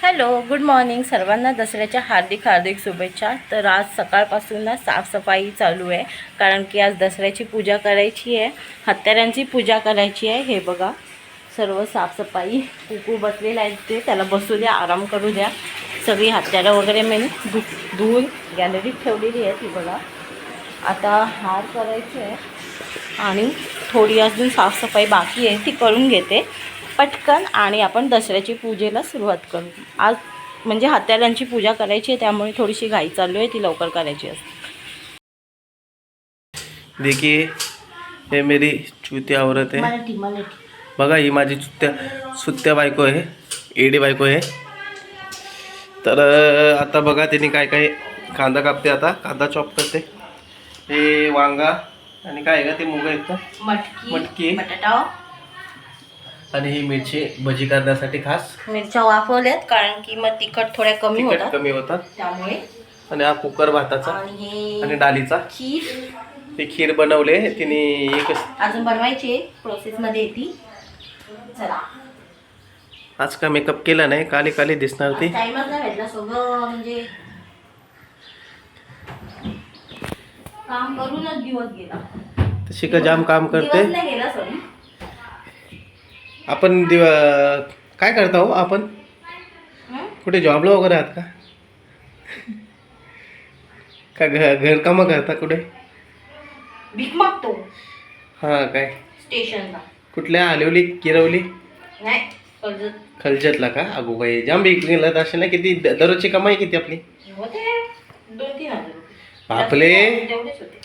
Hello, good morning सर्वांना. दसऱ्याच्या हार्दिक हार्दिक शुभेच्छा. तर आज सकाळपासून ना साफसफाई चालू आहे, कारण की आज दसऱ्याची पूजा करायची आहे, हत्यारांची पूजा करायची आहे. हे बघा सर्व साफसफाई. कुकू बसलेला आहे, ते त्याला बसू द्या, आराम करू द्या. सगळी हत्यारं वगैरे मी धुवून गॅलरीत ठेवलेली आहे. ती बघा आता हार करायचे आहे आणि थोडी अजून साफसफाई बाकी आहे, ती करून घेते पटकन आणि आपण दसऱ्याची पूजेला सुरुवात करू. आज म्हणजे हत्यारांची पूजा करायची आहे, त्यामुळे थोडीशी घाई चालू आहे, ती लवकर करायची असते. देखिए ये मेरी चुत्या औरत है. मराठी बघा ही माझी सुत्या बायको आहे, एडी बायको आहे. तर आता बघा तिने काय काय कांदा कापते. आता कांदा चॉप करते. हे वांगा आणि काय आहे का ते मुग आहेत का, मटकी बटाटा आणि ही मिरची भजी करण्यासाठी खास मिरच्या वाफवल्यात, कारण की मग तिखट थोड्या कमी होतात त्यामुळे. आणि हा कुकर भाताचा आणि डालीचा खीर. ते खीर बनवले तिने. एकच अजून बनवायची प्रोसेस मध्ये येते. चला आज का मेकअप केला नाही, काली काली दिसणार ती. टाइमच नाही भेटला, सगळं म्हणजे काम करूनच दिवस गेला. तशी का जाम काम करते. दिवस नाही गेला सॉरी. आपण काय करता हो आपण, कुठे जॉबला वगैरे आहात का घर कामं करता कुठे. भीक मागतो. हां काय स्टेशनला. कुठल्या आलिवली किरवली नाही खलजतला का. अगो बाई जाम भीक गेला असेल ना. किती दररोजची कमाई किती आपली होते 2-3 हजार आपले तेवढेच होते.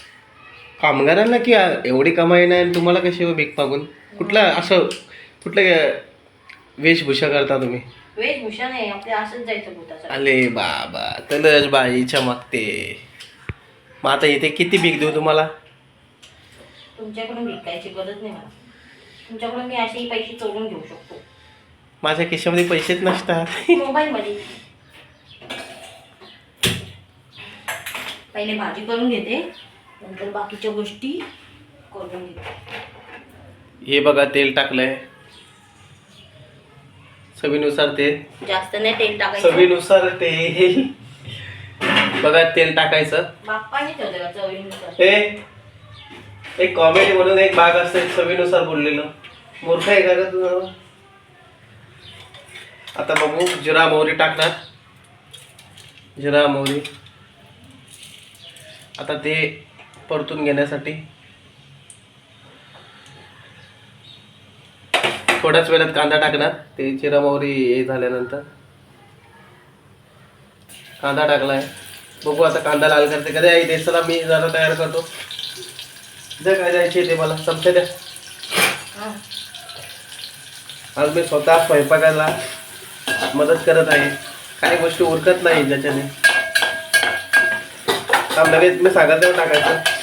कामगारांना की एवढी कमाई नाही, तुम्हाला कशी हो भीक मागून. कुठलं वेशभूषा करता तुम्ही. वेशभूषा नाही आपले, असंच जायचं भूताचं. अले बाबा तलच बाई चमकते. मग आता इथे किती भीक देऊ तुम्हाला. तुमच्याकडून विकायची गरज नाही मला. तुमच्याकडून मी असेही पैसे चोरून घेऊ शकतो. माझ्या खिशामध्ये पैसेच नसतात. मोबाईल मध्ये. पहिले भाजी करून घेते, नंतर बाकीच्या गोष्टी करून घेते. हे बघा तेल टाकलंय, चवीनुसार तेल. जास्त नाही तेल टाकायचं. चवीनुसार तेल बघा, तेल टाकायचं. बाप्पाने ठेवलं का चवीनुसार. एक कॉमेडी म्हणून एक भाग असते चवीनुसार बोललेलं. मूर्ख आहे का तुझं. आता बघू, जिरा मोहरी टाकणार. जिरा मोहरी आता ते परतून घेण्यासाठी थोड्याच वेळात कांदा टाकणार. ते जिरा मोहरी हे झाल्यानंतर कांदा टाकलाय. बघू आता कांदा लाल करते कधी आई ते. चला मी जरा तयार करतो. जर काय जायचे ते मला चमचे द्या. आज मी स्वतः स्वयंपाकाला मदत करत आहे. काही गोष्टी उरकत नाही ज्याच्याने. काम लगेच मी सांगत तेव्हा टाकायचं.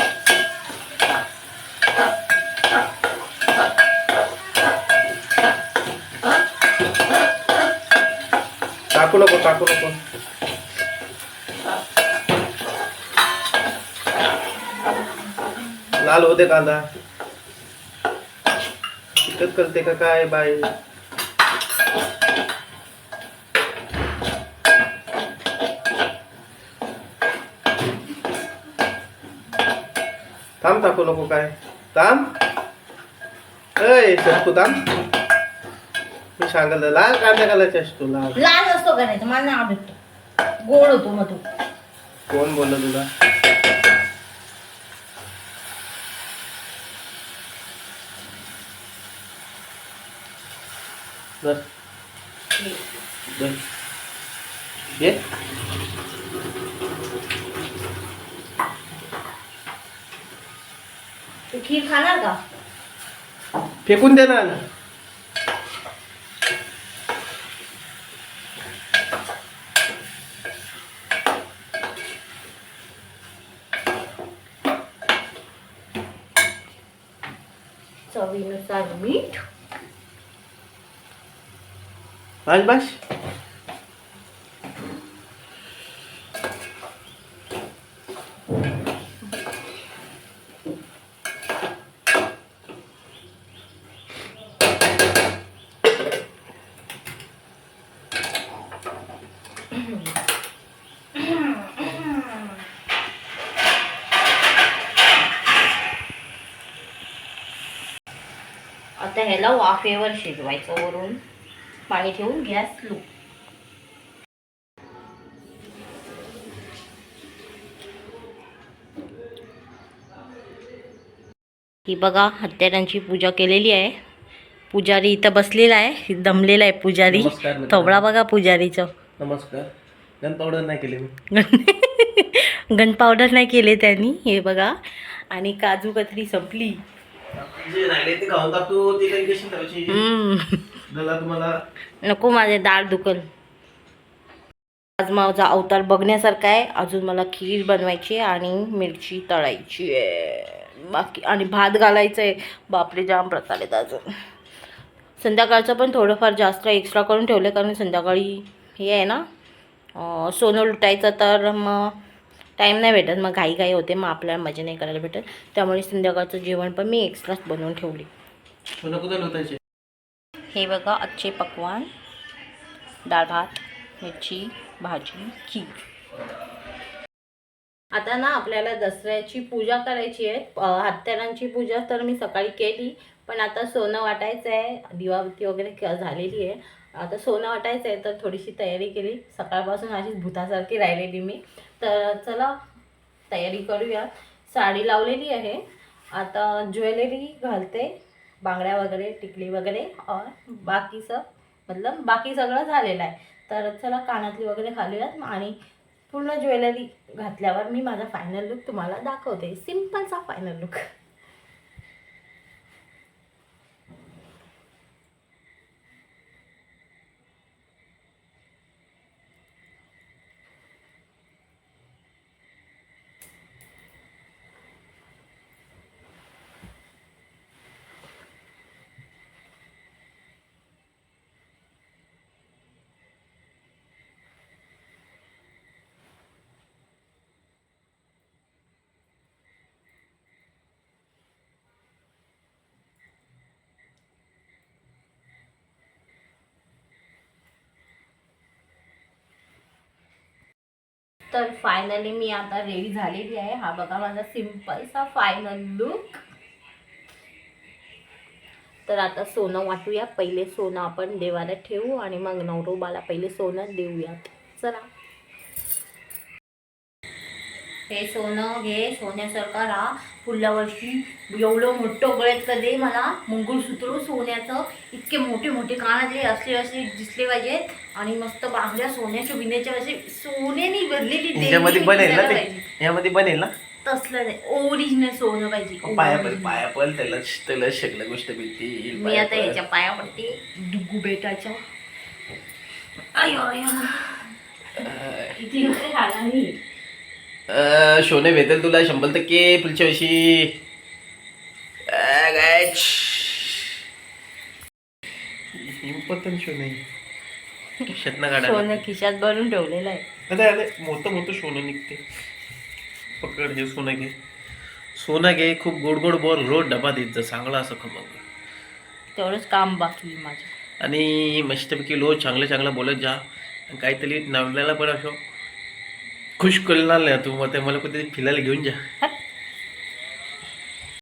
टाकू नको. लाल होते कांदा. चिकट करते का काय बाई. थांब, टाकू नको काय. थांब अय चष्टू थांब. मी सांगितलं लाल कांदा घालायचा असतो. लाल असतो करायचं, मला नाही आवडतो. गोड होतो मग तो. कोण बोललं तुला. ये तू खीर खाणार का. फेकून दे ना. चवीनुसार मीठ. बस आता ह्याला वाफेवर शिजवायचं, वरून पाणी ठेवून गॅस लो. ही बघा हत्यारांची पूजा केलेली आहे. पुजारी इथं बसलेला आहे, दमलेला आहे पुजारी. नमस्कार मित्रांनो. थोबडा बघा पुजारीचं. नमस्कार. गन पावडर नाही केली मी. गन पावडर नाही केले त्यांनी. हे बघा. आणि काजू कतरी संपली. जे राहिले ते खाऊन टाकतो. ती काही कशी ठेवायची गला तुम्हाला नको, माझे दाढ दुखल. आज माझा अवतार बघण्यासारखा आहे. अजून मला खीर बनवायची आणि मिरची तळायची आहे बाकी, आणि भात घालायचं आहे. बापरे, जाम प्रकार आहेत अजून. संध्याकाळचं पण थोडंफार जास्त एक्स्ट्रा करून ठेवलं, कारण संध्याकाळी हे आहे ना, सोनं लुटायचं, तर मग टाईम नाही भेटत, मग घाई होते, मग आपल्याला मजा नाही करायला भेटत. त्यामुळे संध्याकाळचं जेवण पण मी एक्स्ट्राच बनवून ठेवली. सोनं कुठं लुटायचे? हे बघा अच्छे पकवान, डाळ भात, मिरची भाजी, खीर. आता ना आपल्याला दसऱ्याची पूजा करायची आहे. हत्यारांची पूजा तर मी सकाळी केली, पण आता सोनं वाटायचं आहे. दिवाबत्ती वगैरे झालेली आहे. आता सोनं वाटायचं आहे, तर थोडीशी तयारी केली. सकाळपासून अशीच भूतासारखी राहिलेली मी. तर चला तयारी करूया. साडी लावलेली आहे. आता ज्वेलरी घालते, बांगड्या वगैरे, टिकली वगैरे, और बाकीचं बाकी सगळं झालेलं आहे. तर चला कानातली वगैरे घालूयात, आणि पूर्ण ज्वेलरी घातल्यावर मी माझा फायनल लुक तुम्हाला दाखवते. सिम्पलचा फायनल लुक. तर फायनली मी आता रेडी झालेली आहे. हा बघा माझा सिम्पलचा फायनल लुक. तर आता सोनं वाटूया. पहिले सोनं आपण देवाला ठेवू, आणि मग नवरोबाला पहिले सोनं देऊयात. चला. हे सोनं घे, सोन्यासारखा राहा. पुढल्या वर्षी एवढं मोठं गळ्यातलं दे मला मंगळसूत्र सोन्याचं. इतके मोठे मोठे कानातले असले असे दिसले पाहिजेत, आणि मस्त बांगड्या सोन्याच्या बिन्याच्या असे सोन्याने भरलेली दे. यामध्ये बनेल ना ते? यामध्ये बनेल ना? तसलं नाही, ओरिजिनल सोनं पाहिजे. पायापल त्याला त्याला सगळ्या गोष्ट भेटतील. मी आता ह्याच्या पाया पडते, डुगू बेटाच्या. अयो अयो, किती वगैरे खाला मी. सोने भेटेल तुला 100% पुढच्या वर्षी. इम्पॉर्टंट सोने खिशातनं काढा. सोनं खिशात भरून ठेवलेलं आहे. अरे मोठं सोनं निघते. पकड, हे सोनं घे. सोनं घे, खूप गोड गोड बोल, रोज डबा देत जा, चांगला असं खमंग. तेवढंच काम बाकी माझं. आणि मस्तपैकी रोज चांगलं बोलत जा. काहीतरी नवल्याला पण असं खुश करणार नाही तू. मग ते मला कुठेतरी फिरायला घेऊन जा.